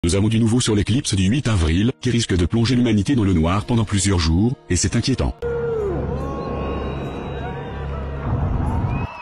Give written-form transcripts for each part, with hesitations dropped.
Nous avons du nouveau sur l'éclipse du 8 avril, qui risque de plonger l'humanité dans le noir pendant plusieurs jours, et c'est inquiétant.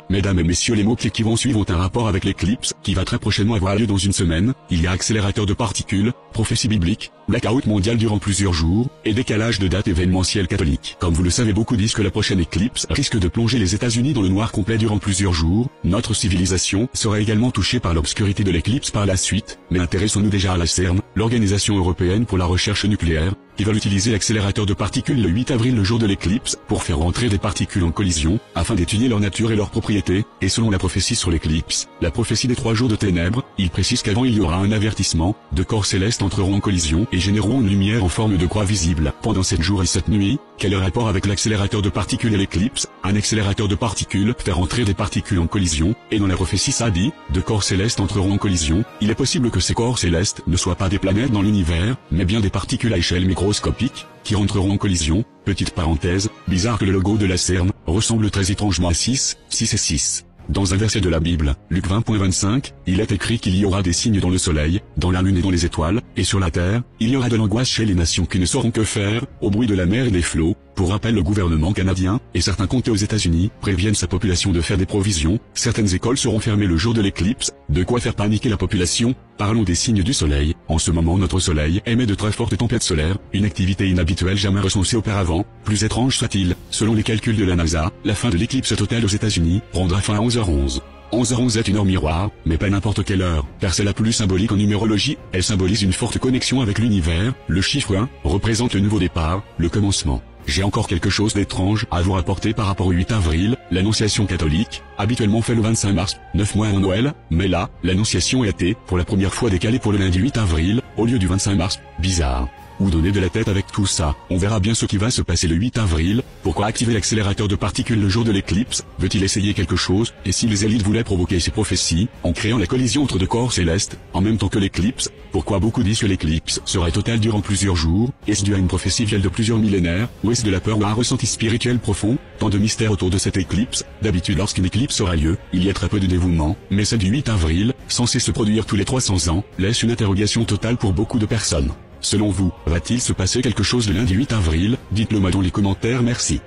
Mesdames et messieurs, les mots-clés qui vont suivre ont un rapport avec l'éclipse, qui va très prochainement avoir lieu dans une semaine. Il y a accélérateur de particules, prophétie biblique, blackout mondial durant plusieurs jours, et décalage de date événementielle catholique. Comme vous le savez, beaucoup disent que la prochaine éclipse risque de plonger les États-Unis dans le noir complet durant plusieurs jours. Notre civilisation sera également touchée par l'obscurité de l'éclipse par la suite, mais intéressons-nous déjà à la CERN, l'Organisation européenne pour la recherche nucléaire, qui va utiliser l'accélérateur de particules le 8 avril, le jour de l'éclipse, pour faire rentrer des particules en collision, afin d'étudier leur nature et leurs propriétés. Et selon la prophétie sur l'éclipse, la prophétie des 3 jours de ténèbres, il précise qu'avant il y aura un avertissement, 2 corps célestes entreront en collision et généreront une lumière en forme de croix visible. Pendant 7 jours et 7 nuits, quel est le rapport avec l'accélérateur de particules et l'éclipse? Un accélérateur de particules fait rentrer des particules en collision, et dans la prophétie ça dit, 2 corps célestes entreront en collision. Il est possible que ces corps célestes ne soient pas des planètes dans l'univers, mais bien des particules à échelle microscopique, qui rentreront en collision. Petite parenthèse, bizarre que le logo de la CERN ressemble très étrangement à 6 et 6. Dans un verset de la Bible, Luc 20.25, il est écrit qu'il y aura des signes dans le soleil, dans la lune et dans les étoiles, et sur la terre, il y aura de l'angoisse chez les nations qui ne sauront que faire, au bruit de la mer et des flots. Pour rappel, le gouvernement canadien, et certains comtés aux États-Unis, préviennent sa population de faire des provisions. Certaines écoles seront fermées le jour de l'éclipse, de quoi faire paniquer la population. Parlons des signes du soleil. En ce moment, notre soleil émet de très fortes tempêtes solaires, une activité inhabituelle jamais recensée auparavant. Plus étrange soit-il, selon les calculs de la NASA, la fin de l'éclipse totale aux États-Unis prendra fin à 11h11. 11h11 est une heure miroir, mais pas n'importe quelle heure, car c'est la plus symbolique en numérologie. Elle symbolise une forte connexion avec l'univers. Le chiffre 1 représente le nouveau départ, le commencement. J'ai encore quelque chose d'étrange à vous rapporter par rapport au 8 avril, l'Annonciation catholique, habituellement fait le 25 mars, 9 mois avant Noël, mais là, l'Annonciation a été, pour la première fois, décalée pour le lundi 8 avril, au lieu du 25 mars. Bizarre. Où donner de la tête avec tout ça? On verra bien ce qui va se passer le 8 avril. Pourquoi activer l'accélérateur de particules le jour de l'éclipse? Veut-il essayer quelque chose? Et si les élites voulaient provoquer ces prophéties, en créant la collision entre 2 corps célestes, en même temps que l'éclipse? Pourquoi beaucoup disent que l'éclipse serait totale durant plusieurs jours? Est-ce dû à une prophétie vieille de plusieurs millénaires? Ou est-ce de la peur ou un ressenti spirituel profond? Tant de mystères autour de cette éclipse. D'habitude, lorsqu'une éclipse aura lieu, il y a très peu de dévouement, mais celle du 8 avril, censée se produire tous les 300 ans, laisse une interrogation totale pour beaucoup de personnes. Selon vous, va-t-il se passer quelque chose le lundi 8 avril? Dites-le moi dans les commentaires, merci.